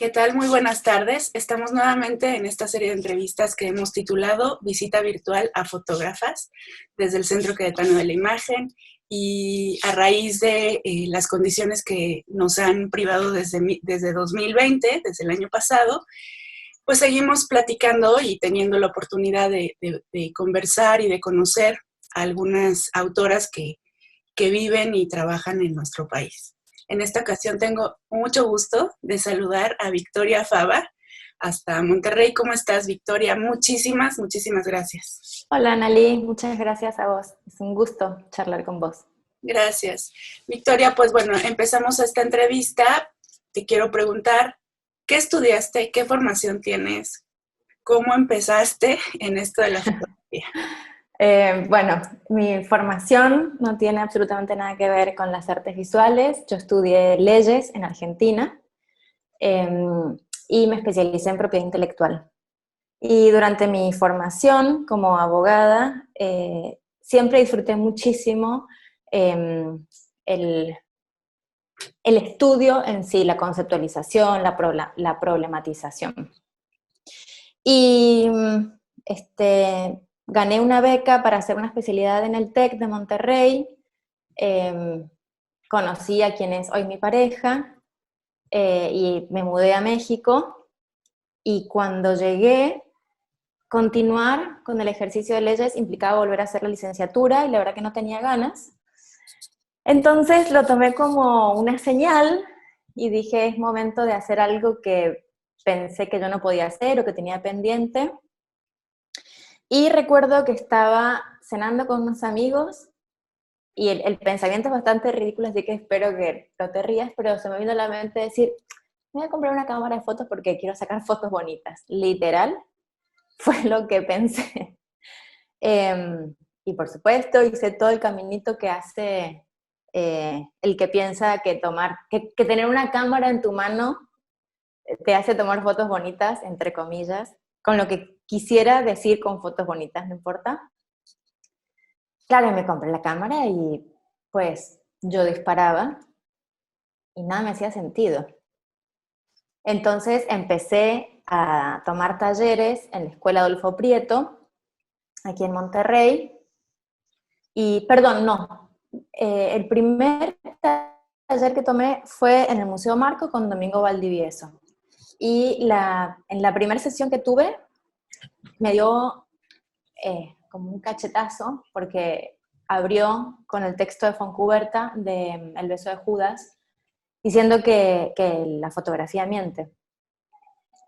¿Qué tal? Muy buenas tardes. Estamos nuevamente en esta serie de entrevistas que hemos titulado Visita virtual a fotógrafas desde el Centro Queretano de la Imagen y a raíz de las condiciones que nos han privado desde 2020, desde el año pasado, pues seguimos platicando y teniendo la oportunidad de conversar y de conocer a algunas autoras que viven y trabajan en nuestro país. En esta ocasión tengo mucho gusto de saludar a Victoria Fava hasta Monterrey. ¿Cómo estás, Victoria? Muchísimas gracias. Hola, Analí, muchas gracias a vos. Es un gusto charlar con vos. Gracias. Victoria, pues bueno, empezamos esta entrevista. Te quiero preguntar, ¿qué estudiaste? ¿Qué formación tienes? ¿Cómo empezaste en esto de la fotografía? Bueno, mi formación no tiene absolutamente nada que ver con las artes visuales. Yo estudié leyes en Argentina y me especialicé en propiedad intelectual. Y durante mi formación como abogada, siempre disfruté muchísimo el estudio en sí, la conceptualización, la problematización. Y gané una beca para hacer una especialidad en el TEC de Monterrey. Conocí a quien es hoy mi pareja y me mudé a México. Y cuando llegué, continuar con el ejercicio de leyes implicaba volver a hacer la licenciatura y la verdad que no tenía ganas. Entonces lo tomé como una señal y dije, es momento de hacer algo que pensé que yo no podía hacer o que tenía pendiente. Y recuerdo que estaba cenando con unos amigos y el pensamiento es bastante ridículo, así que espero que no te rías, pero se me vino a la mente decir, me voy a comprar una cámara de fotos porque quiero sacar fotos bonitas. Literal, fue lo que pensé. Y por supuesto hice todo el caminito que hace el que piensa que tener una cámara en tu mano te hace tomar fotos bonitas, entre comillas, con lo que quisiera decir con fotos bonitas, no importa. Claro, me compré la cámara y pues yo disparaba y nada me hacía sentido. Entonces empecé a tomar talleres en la Escuela Adolfo Prieto, aquí en Monterrey, y perdón, no, el primer taller que tomé fue en el Museo Marco con Domingo Valdivieso. Y en la primera sesión que tuve, me dio como un cachetazo, porque abrió con el texto de Foncuberta de El beso de Judas, diciendo que la fotografía miente.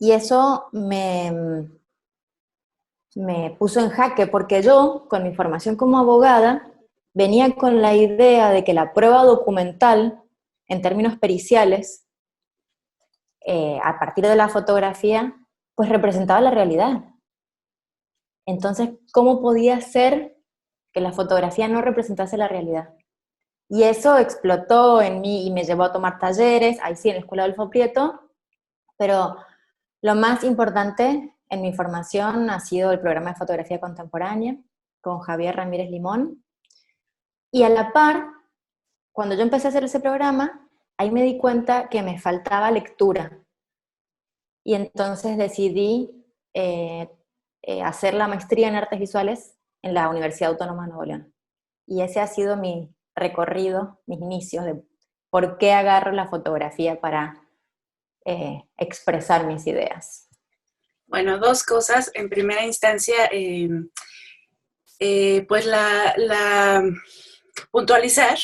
Y eso me puso en jaque, porque yo, con mi formación como abogada, venía con la idea de que la prueba documental, en términos periciales, a partir de la fotografía, pues representaba la realidad. Entonces, ¿cómo podía ser que la fotografía no representase la realidad? Y eso explotó en mí y me llevó a tomar talleres, ahí sí, en la Escuela Adolfo Prieto, pero lo más importante en mi formación ha sido el programa de fotografía contemporánea con Javier Ramírez Limón. Y a la par, cuando yo empecé a hacer ese programa, ahí me di cuenta que me faltaba lectura. Y entonces decidí hacer la maestría en artes visuales en la Universidad Autónoma de Nuevo León. Y ese ha sido mi recorrido, mis inicios de por qué agarro la fotografía para expresar mis ideas. Bueno, dos cosas. En primera instancia, pues la puntualizar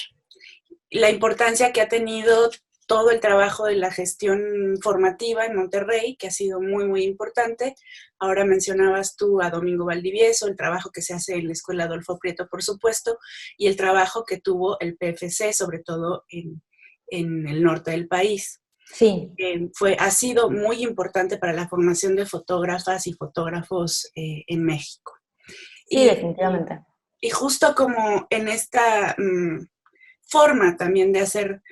la importancia que ha tenido todo el trabajo de la gestión formativa en Monterrey, que ha sido muy importante. Ahora mencionabas tú a Domingo Valdivieso, el trabajo que se hace en la Escuela Adolfo Prieto, por supuesto, y el trabajo que tuvo el PFC, sobre todo en el norte del país. Sí. Ha sido muy importante para la formación de fotógrafas y fotógrafos en México. Sí, definitivamente. Y justo como en esta forma también de hacer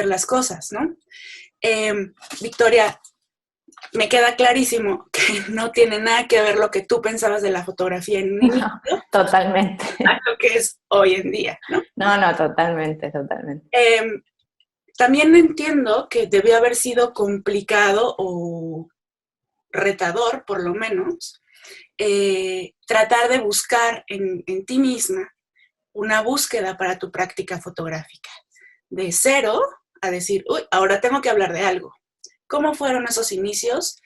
las cosas, ¿no? Victoria, me queda clarísimo que no tiene nada que ver lo que tú pensabas de la fotografía en un inicio totalmente. a lo que es hoy en día, ¿no? No, totalmente. también entiendo que debió haber sido complicado o retador, por lo menos, tratar de buscar en ti misma una búsqueda para tu práctica fotográfica. De cero a decir, uy, ahora tengo que hablar de algo. ¿Cómo fueron esos inicios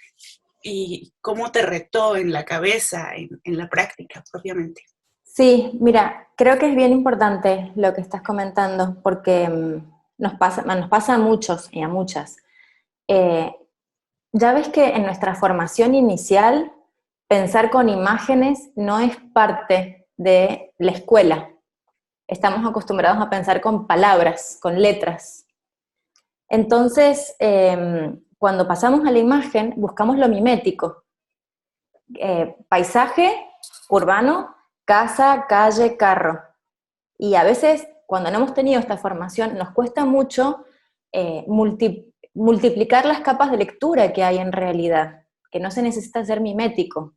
y cómo te retó en la cabeza, en la práctica propiamente? Sí, mira, creo que es bien importante lo que estás comentando, porque nos pasa a muchos y a muchas. Eh, ya ves que en nuestra formación inicial, pensar con imágenes no es parte de la escuela. Estamos acostumbrados a pensar con palabras, con letras. Entonces, cuando pasamos a la imagen, buscamos lo mimético. Paisaje urbano, casa, calle, carro. Y a veces, cuando no hemos tenido esta formación, nos cuesta mucho multiplicar las capas de lectura que hay en realidad, que no se necesita ser mimético.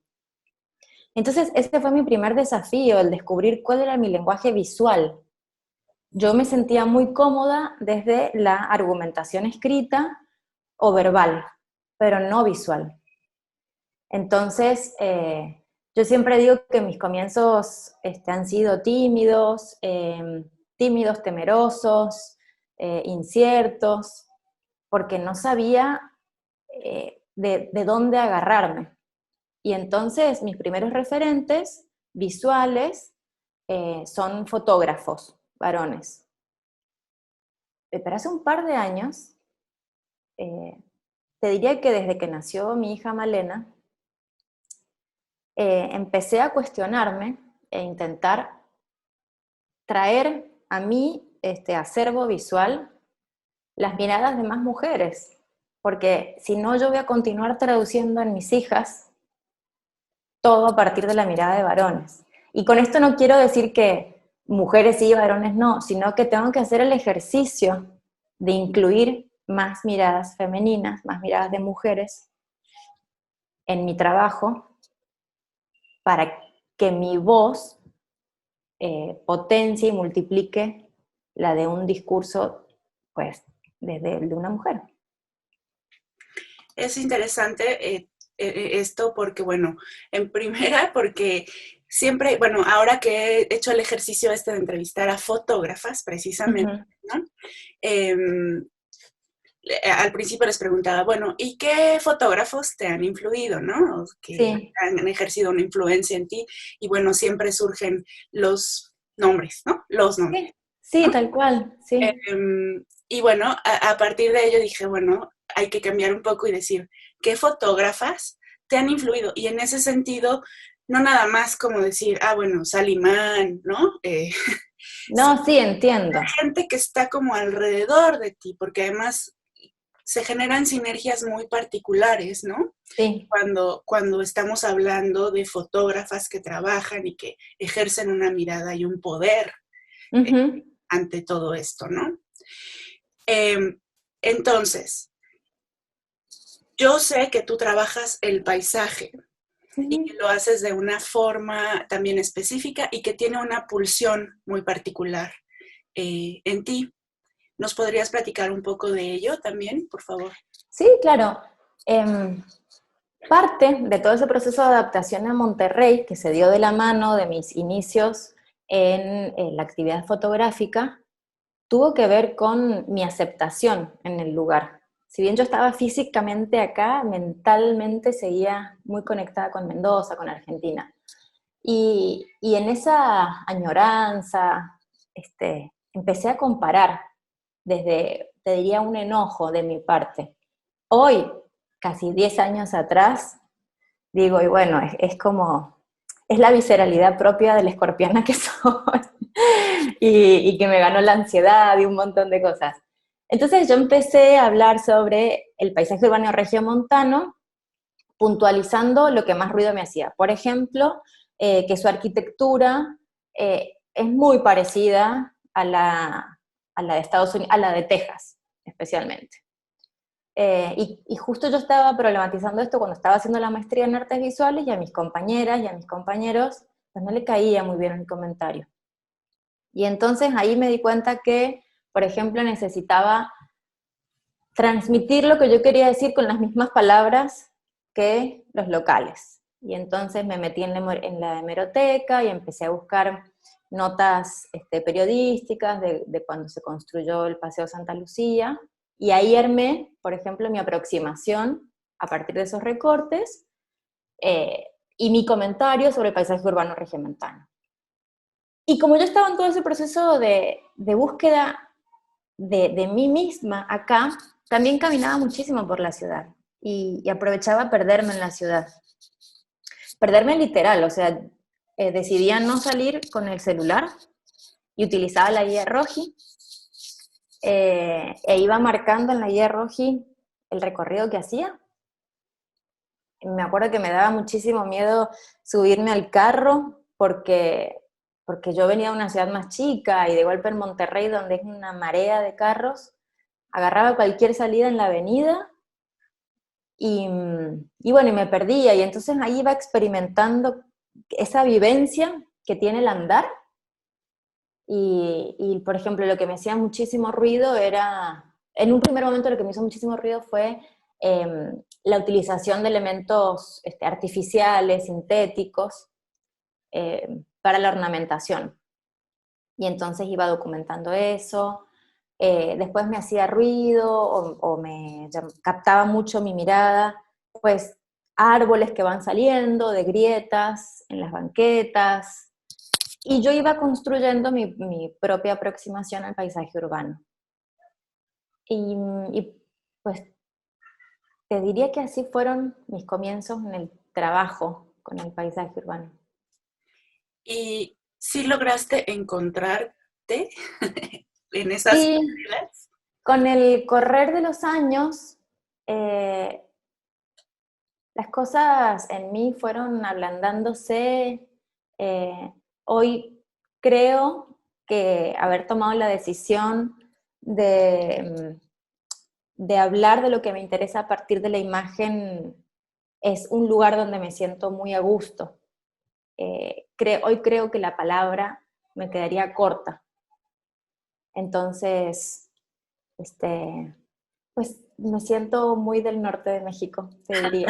Entonces, ese fue mi primer desafío, el descubrir cuál era mi lenguaje visual. Yo me sentía muy cómoda desde la argumentación escrita o verbal, pero no visual. Entonces, yo siempre digo que mis comienzos han sido tímidos, temerosos, inciertos, porque no sabía de dónde agarrarme. Y entonces mis primeros referentes visuales son fotógrafos, varones. Pero hace un par de años, te diría que desde que nació mi hija Malena, empecé a cuestionarme e intentar traer a mi acervo visual las miradas de más mujeres, porque si no yo voy a continuar traduciendo en mis hijas todo a partir de la mirada de varones. Y con esto no quiero decir que mujeres sí, varones no, sino que tengo que hacer el ejercicio de incluir más miradas femeninas, más miradas de mujeres en mi trabajo, para que mi voz potencie y multiplique la de un discurso, pues, desde el de una mujer. Es interesante esto porque, bueno, en primera, porque siempre, bueno, ahora que he hecho el ejercicio de entrevistar a fotógrafas, precisamente, ¿no? Al principio les preguntaba, bueno, ¿y qué fotógrafos te han influido, no? Que Sí. han ejercido una influencia en ti. Y bueno, siempre surgen los nombres, ¿no? Los nombres. Sí, ¿no? tal cual, sí. Y bueno, a partir de ello dije, bueno, hay que cambiar un poco y decir, ¿qué fotógrafas te han influido? Y en ese sentido, no nada más como decir, ah, bueno, Salimán, ¿no? No, sí, entiendo. Gente que está como alrededor de ti, porque además se generan sinergias muy particulares, ¿no? Sí. Cuando estamos hablando de fotógrafas que trabajan y que ejercen una mirada y un poder ante todo esto, ¿no? Entonces, yo sé que tú trabajas el paisaje y que lo haces de una forma también específica y que tiene una pulsión muy particular en ti. ¿Nos podrías platicar un poco de ello también, por favor? Sí, claro. Parte de todo ese proceso de adaptación a Monterrey, que se dio de la mano de mis inicios en la actividad fotográfica, tuvo que ver con mi aceptación en el lugar. Si bien yo estaba físicamente acá, mentalmente seguía muy conectada con Mendoza, con Argentina. Y en esa añoranza, empecé a comparar desde, te diría, un enojo de mi parte. Hoy, casi 10 años atrás, digo, y bueno, es como, es la visceralidad propia de la escorpiana que soy, y que me ganó la ansiedad y un montón de cosas. Entonces yo empecé a hablar sobre el paisaje urbano regiomontano, puntualizando lo que más ruido me hacía. Por ejemplo, que su arquitectura es muy parecida a la de Estados Unidos, a la de Texas, especialmente. Y justo yo estaba problematizando esto cuando estaba haciendo la maestría en artes visuales, y a mis compañeras y a mis compañeros pues no le caía muy bien el comentario. Y entonces ahí me di cuenta que, por ejemplo, necesitaba transmitir lo que yo quería decir con las mismas palabras que los locales. Y entonces me metí en la hemeroteca y empecé a buscar notas periodísticas de cuando se construyó el Paseo Santa Lucía, y ahí armé, por ejemplo, mi aproximación a partir de esos recortes, y mi comentario sobre el paisaje urbano regiomontano. Y como yo estaba en todo ese proceso de búsqueda de mí misma acá, también caminaba muchísimo por la ciudad y aprovechaba perderme en la ciudad. Perderme literal, o sea, decidía no salir con el celular y utilizaba la guía Roji, e iba marcando en la guía Roji el recorrido que hacía. Me acuerdo que me daba muchísimo miedo subirme al carro porque yo venía de una ciudad más chica y de golpe en Monterrey, donde es una marea de carros, agarraba cualquier salida en la avenida y bueno, y me perdía, y entonces ahí iba experimentando esa vivencia que tiene el andar, y por ejemplo, lo que me hacía muchísimo ruido era, en un primer momento lo que me hizo muchísimo ruido fue la utilización de elementos artificiales, sintéticos, para la ornamentación. Y entonces iba documentando eso. Después me hacía ruido o me captaba mucho mi mirada, pues árboles que van saliendo, de grietas en las banquetas, y yo iba construyendo mi propia aproximación al paisaje urbano. Y pues te diría que así fueron mis comienzos en el trabajo con el paisaje urbano. ¿Y sí lograste encontrarte en esas Sí, búsquedas? con el correr de los años, las cosas en mí fueron ablandándose. Hoy creo que haber tomado la decisión de hablar de lo que me interesa a partir de la imagen es un lugar donde me siento muy a gusto. Hoy creo que la palabra me quedaría corta. Entonces, pues me siento muy del norte de México, te diría.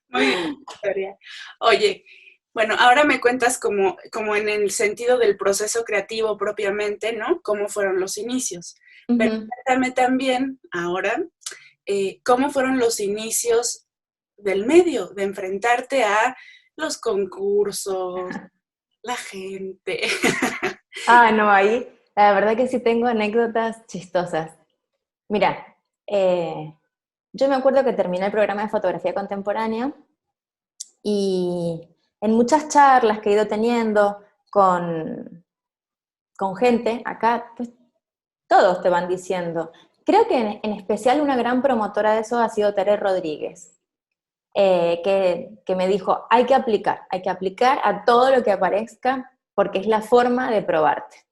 Muy bien, Victoria. Oye, bueno, ahora me cuentas como en el sentido del proceso creativo propiamente, ¿no? ¿Cómo fueron los inicios? Pero Uh-huh. cuéntame también ahora, ¿cómo fueron los inicios del medio, de enfrentarte a los concursos, la gente? Ah, no, ahí la verdad que sí tengo anécdotas chistosas. Mira, yo me acuerdo que terminé el programa de fotografía contemporánea y en muchas charlas que he ido teniendo con gente, acá pues todos te van diciendo. Creo que en especial una gran promotora de eso ha sido Tere Rodríguez, que me dijo, hay que aplicar a todo lo que aparezca porque es la forma de probarte.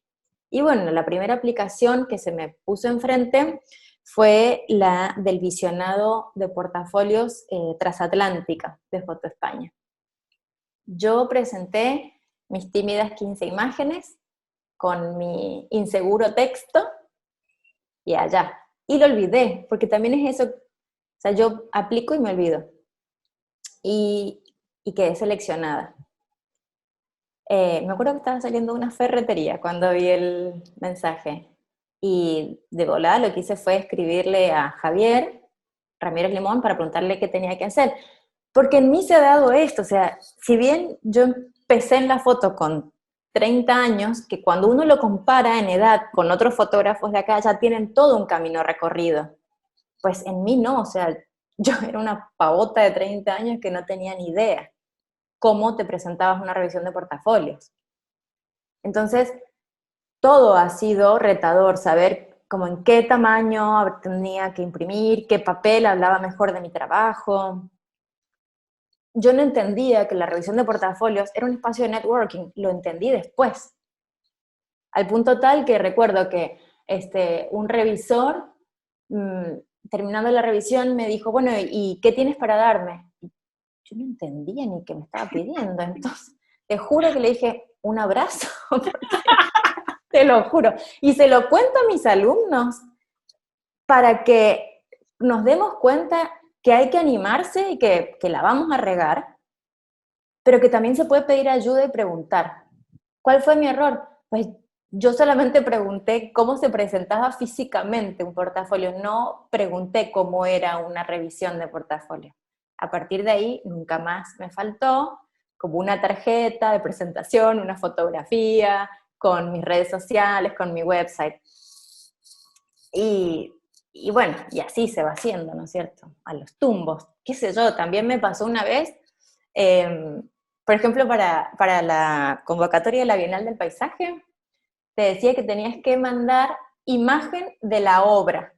Y bueno, la primera aplicación que se me puso enfrente fue la del visionado de portafolios transatlántica de Foto España. Yo presenté mis tímidas 15 imágenes con mi inseguro texto y allá. Y lo olvidé, porque también es eso, o sea, yo aplico y me olvido. Y quedé seleccionada. Me acuerdo que estaba saliendo de una ferretería cuando vi el mensaje. Y de volada lo que hice fue escribirle a Javier Ramírez Limón para preguntarle qué tenía que hacer. Porque en mí se ha dado esto, o sea, si bien yo empecé en la foto con 30 años, que cuando uno lo compara en edad con otros fotógrafos de acá, ya tienen todo un camino recorrido. Pues en mí no, o sea, yo era una pavota de 30 años que no tenía ni idea cómo te presentabas una revisión de portafolios. Entonces, todo ha sido retador, saber como en qué tamaño tenía que imprimir, qué papel hablaba mejor de mi trabajo. Yo no entendía que la revisión de portafolios era un espacio de networking, lo entendí después. Al punto tal que recuerdo que un revisor, terminando la revisión, me dijo, bueno, ¿y qué tienes para darme? Yo no entendía ni qué me estaba pidiendo, entonces te juro que le dije, un abrazo, porque te lo juro. Y se lo cuento a mis alumnos. para que nos demos cuenta que hay que animarse y que la vamos a regar, pero que también se puede pedir ayuda y preguntar. ¿Cuál fue mi error? Pues yo solamente pregunté cómo se presentaba físicamente un portafolio, no pregunté cómo era una revisión de portafolio. A partir de ahí, nunca más me faltó como una tarjeta de presentación, una fotografía, con mis redes sociales, con mi website. Y bueno, y así se va haciendo, ¿no es cierto? A los tumbos. Qué sé yo, también me pasó una vez, por ejemplo, para la convocatoria de la Bienal del Paisaje, te decía que tenías que mandar imagen de la obra.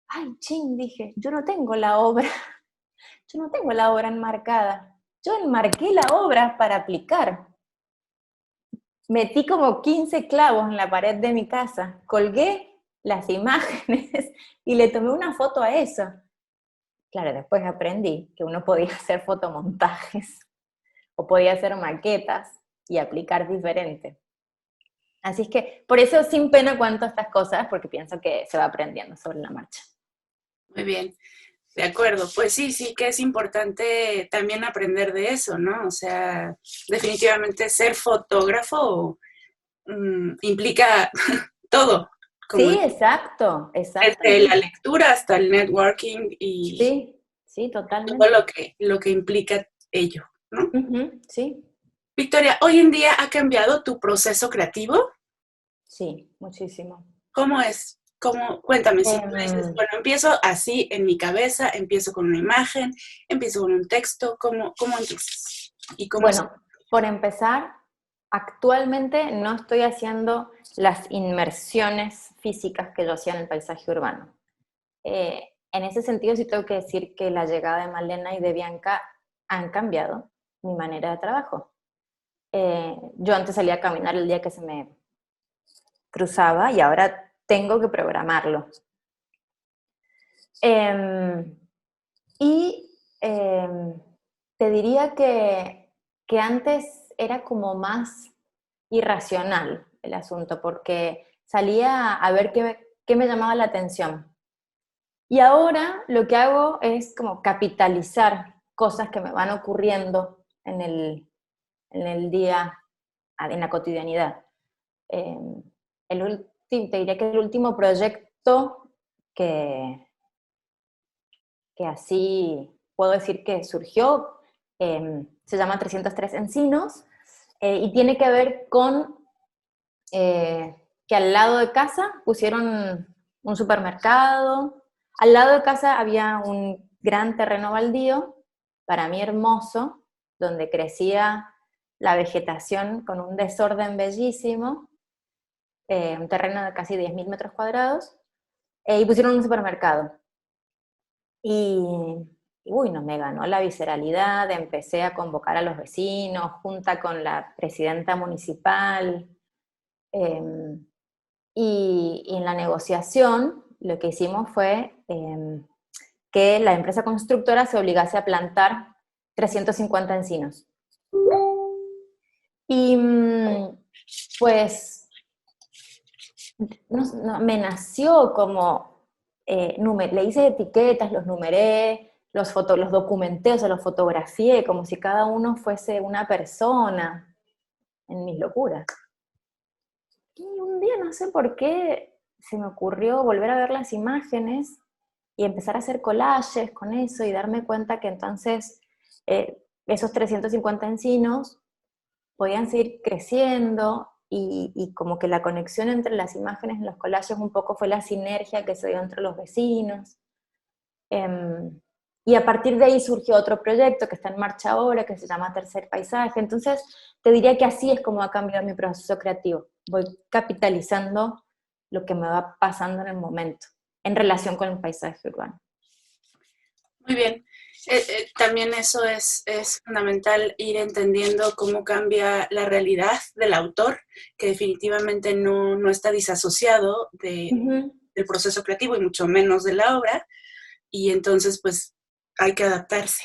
Ay, ching, dije, yo no tengo la obra, yo no tengo la obra enmarcada. Yo enmarqué la obra para aplicar. Metí como 15 clavos en la pared de mi casa, colgué las imágenes y le tomé una foto a eso. Claro, después aprendí que uno podía hacer fotomontajes o podía hacer maquetas y aplicar diferente. Así es que por eso sin pena cuento estas cosas, porque pienso que se va aprendiendo sobre la marcha. Muy bien, de acuerdo. Pues sí, sí que es importante también aprender de eso, ¿no? O sea, definitivamente ser fotógrafo implica todo, como Sí, exacto, desde la exactamente. lectura hasta el networking y Sí, sí, todo totalmente. lo que implica ello, ¿no? Sí, Victoria, hoy en día ha cambiado tu proceso creativo. sí, muchísimo. ¿Cómo es? ¿Cómo? Cuéntame, si tú dices, Em, bueno, empiezo así en mi cabeza, empiezo con una imagen, empiezo con un texto, ¿cómo empiezas? ¿Y cómo es? bueno, por empezar, actualmente no estoy haciendo las inmersiones físicas que yo hacía en el paisaje urbano. En ese sentido sí tengo que decir que la llegada de Malena y de Bianca han cambiado mi manera de trabajo. Yo antes salía a caminar el día que se me cruzaba y ahora tengo que programarlo. Eh, y te diría que antes era como más irracional el asunto, porque salía a ver qué me llamaba la atención. Y ahora lo que hago es como capitalizar cosas que me van ocurriendo en el día, en la cotidianidad. Eh, te diría que el último proyecto que, que así puedo decir que surgió se llama 303 Encinos y tiene que ver con que al lado de casa pusieron un supermercado, al lado de casa había un gran terreno baldío, para mí hermoso, donde crecía la vegetación con un desorden bellísimo, un terreno de casi 10.000 metros cuadrados, y pusieron un supermercado. Y, uy, no me ganó la visceralidad, empecé a convocar a los vecinos, junta con la presidenta municipal, eh, y en la negociación lo que hicimos fue que la empresa constructora se obligase a plantar 350 encinos. Y pues me nació como, le hice etiquetas, los numeré, los documenté, o sea, los fotografié, como si cada uno fuese una persona en mis locuras. Y un día no sé por qué se me ocurrió volver a ver las imágenes y empezar a hacer collages con eso y darme cuenta que entonces esos 350 encinos podían seguir creciendo y como que la conexión entre las imágenes en los collages un poco fue la sinergia que se dio entre los vecinos. Y a partir de ahí surgió otro proyecto que está en marcha ahora, que se llama Tercer Paisaje. Entonces, te diría que así es como ha cambiado mi proceso creativo. Voy capitalizando lo que me va pasando en el momento, en relación con el paisaje urbano. Muy bien. También eso es fundamental, ir entendiendo cómo cambia la realidad del autor, que definitivamente no está disasociado del proceso creativo y mucho menos de la obra, y entonces pues hay que adaptarse.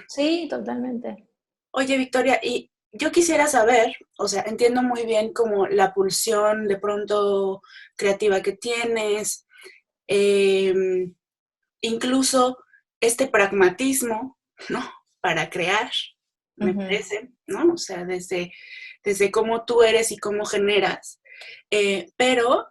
Sí, totalmente. Oye, Victoria, y yo quisiera saber, o sea, entiendo muy bien como la pulsión de pronto creativa que tienes, incluso este pragmatismo, ¿no? Para crear, me parece, ¿no? O sea, desde cómo tú eres y cómo generas. Pero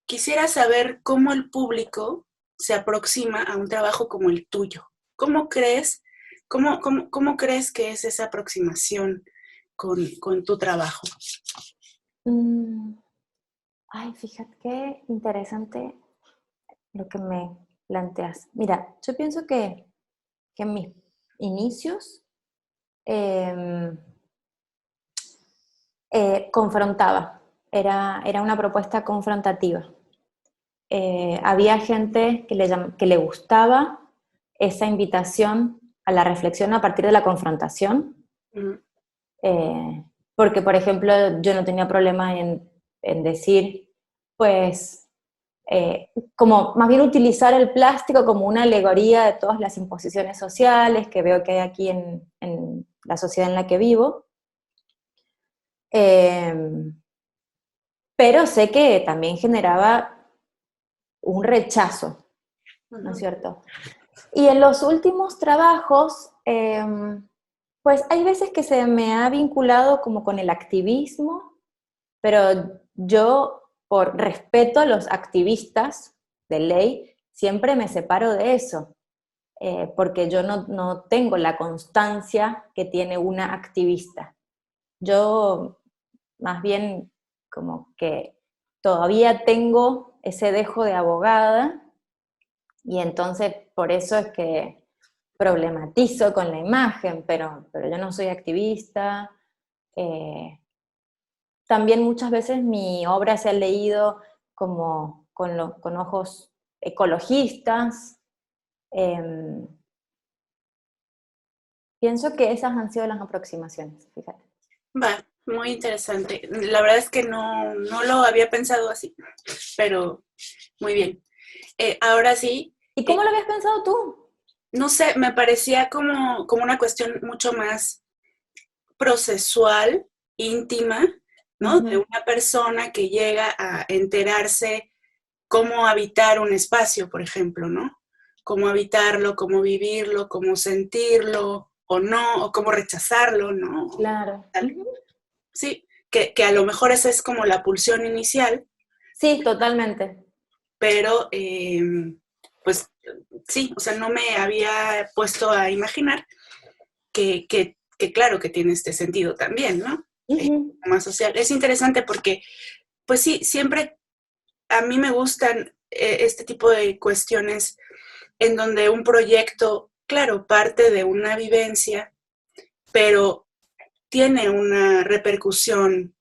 quisiera saber cómo el público se aproxima a un trabajo como el tuyo. ¿Cómo crees, cómo crees que es esa aproximación con tu trabajo? Ay, fíjate qué interesante lo que me planteas. Mira, yo pienso que en mis inicios confrontaba, era una propuesta confrontativa. Había gente que le gustaba esa invitación a la reflexión a partir de la confrontación, porque, por ejemplo, yo no tenía problema en decir, pues, como más bien utilizar el plástico como una alegoría de todas las imposiciones sociales que veo que hay aquí en la sociedad en la que vivo. Pero sé que también generaba un rechazo, ¿no es cierto? Y en los últimos trabajos, pues hay veces que se me ha vinculado como con el activismo, pero yo, por respeto a los activistas de ley, siempre me separo de eso, porque yo no tengo la constancia que tiene una activista. Yo más bien como que todavía tengo ese dejo de abogada y entonces por eso es que problematizo con la imagen, pero yo no soy activista. También muchas veces mi obra se ha leído como con ojos ecologistas. Eh, Pienso que esas han sido las aproximaciones, fíjate. Va, muy interesante. La verdad es que no lo había pensado así, pero muy bien. Ahora sí. ¿Y cómo lo habías pensado tú? No sé, me parecía como una cuestión mucho más procesual, íntima, ¿no? De una persona que llega a enterarse cómo habitar un espacio, por ejemplo, ¿no? Cómo habitarlo, cómo vivirlo, cómo sentirlo o no, o cómo rechazarlo, ¿no? Claro. Sí, que a lo mejor esa es como la pulsión inicial. Sí, totalmente. Pero pues sí, o sea, no me había puesto a imaginar que claro que tiene este sentido también, ¿no? Más social. Es interesante porque, pues sí, siempre a mí me gustan este tipo de cuestiones en donde un proyecto, claro, parte de una vivencia, pero tiene una repercusión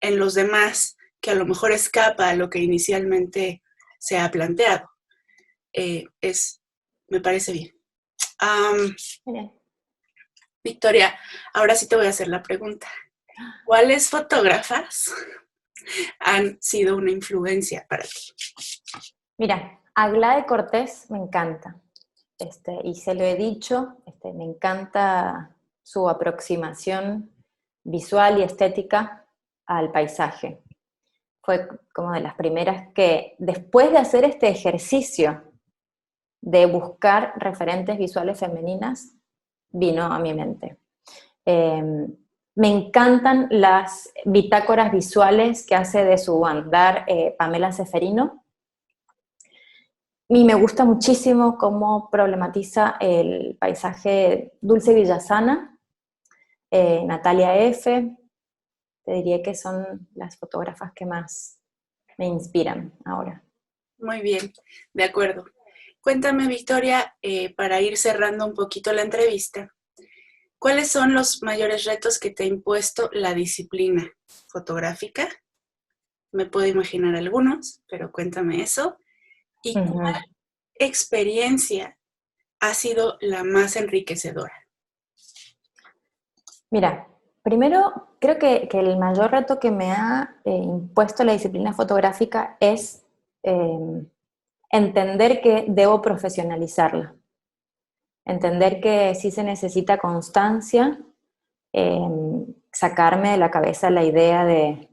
en los demás que a lo mejor escapa a lo que inicialmente se ha planteado. Me parece bien. Victoria, ahora sí te voy a hacer la pregunta. ¿Cuáles fotógrafas han sido una influencia para ti? Mira, Aglade Cortés me encanta, y se lo he dicho, me encanta su aproximación visual y estética al paisaje. Fue como de las primeras que, después de hacer este ejercicio de buscar referentes visuales femeninas, vino a mi mente. Me encantan las bitácoras visuales que hace de su andar Pamela Ceferino. Y me gusta muchísimo cómo problematiza el paisaje Dulce Villasana, Natalia F. Te diría que son las fotógrafas que más me inspiran ahora. Muy bien, de acuerdo. Cuéntame, Victoria, para ir cerrando un poquito la entrevista, ¿cuáles son los mayores retos que te ha impuesto la disciplina fotográfica? Me puedo imaginar algunos, pero cuéntame eso. ¿Y cuál experiencia ha sido la más enriquecedora? Mira, primero creo que el mayor reto que me ha impuesto la disciplina fotográfica es entender que debo profesionalizarla. Entender que sí se necesita constancia, sacarme de la cabeza la idea de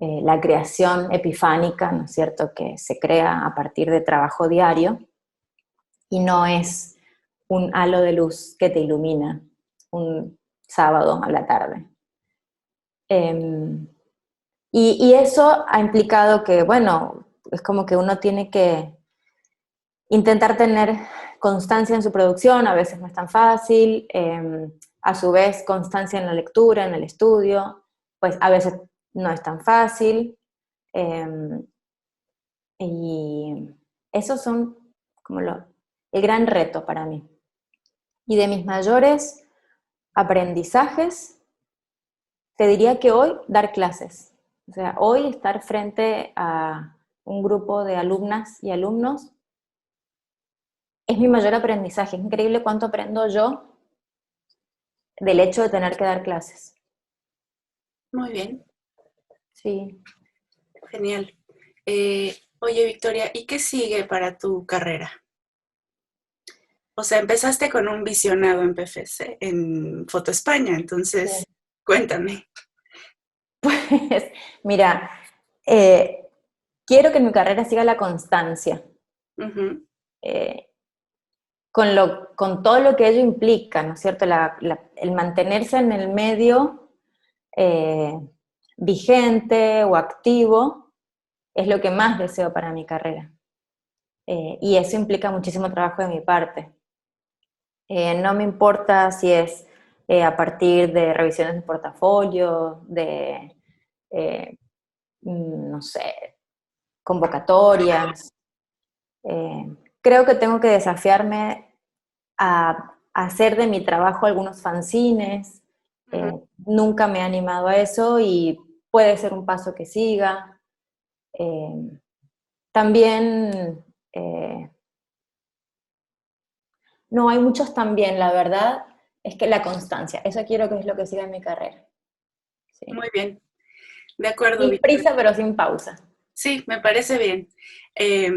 la creación epifánica, ¿no es cierto?, que se crea a partir de trabajo diario y no es un halo de luz que te ilumina un sábado a la tarde. Y eso ha implicado que, bueno, es como que uno tiene que intentar tener constancia en su producción, a veces no es tan fácil, a su vez constancia en la lectura, en el estudio, pues a veces no es tan fácil, y esos son como el gran reto para mí. Y de mis mayores aprendizajes, te diría que hoy dar clases. O sea, hoy estar frente a un grupo de alumnas y alumnos es mi mayor aprendizaje. Es increíble cuánto aprendo yo del hecho de tener que dar clases. Muy bien. Sí. Genial. Oye, Victoria, ¿y qué sigue para tu carrera? O sea, empezaste con un visionado en PFC, en Foto España, entonces, Sí. cuéntame. Pues, mira, quiero que en mi carrera siga la constancia. Uh-huh. Con todo lo que ello implica, ¿no es cierto? El mantenerse en el medio vigente o activo es lo que más deseo para mi carrera. Y eso implica muchísimo trabajo de mi parte. No me importa si es a partir de revisiones de portafolio, no sé, convocatorias. Creo que tengo que desafiarme a hacer de mi trabajo algunos fanzines. Uh-huh. Nunca me he animado a eso y puede ser un paso que siga. También, no, hay muchos también, la verdad es que la constancia, eso quiero que es lo que siga en mi carrera. Sí. Muy bien. De acuerdo, Sin Victoria. prisa, pero sin pausa. Sí, me parece bien. Eh,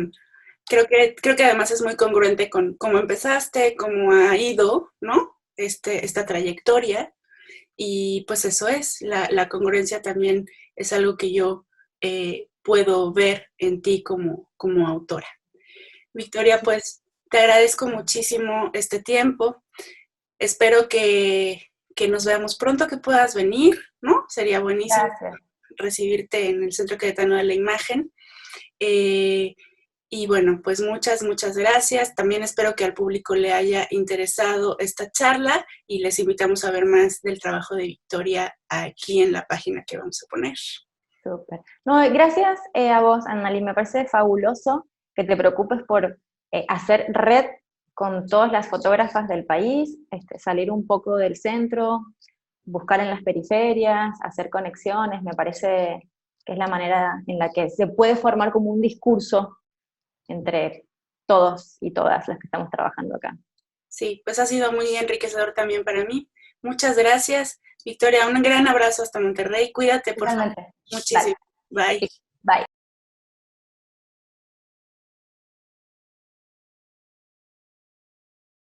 creo que además es muy congruente con cómo empezaste, cómo ha ido, ¿no? Esta trayectoria. Y pues eso es, la congruencia también es algo que yo puedo ver en ti como autora. Victoria, pues te agradezco muchísimo este tiempo. Espero que nos veamos pronto, que puedas venir, ¿no? Sería buenísimo Gracias. recibirte en el Centro Queretano de la Imagen. Eh, y bueno, pues muchas gracias. También espero que al público le haya interesado esta charla y les invitamos a ver más del trabajo de Victoria aquí en la página que vamos a poner. Súper. No, gracias a vos, Annali. Me parece fabuloso que te preocupes por hacer red con todas las fotógrafas del país, salir un poco del centro, buscar en las periferias, hacer conexiones. Me parece que es la manera en la que se puede formar como un discurso entre todos y todas las que estamos trabajando acá. Sí, pues ha sido muy enriquecedor también para mí. Muchas gracias, Victoria. Un gran abrazo hasta Monterrey. Cuídate, por favor. Totalmente. Muchísimo. Dale. Bye. Bye.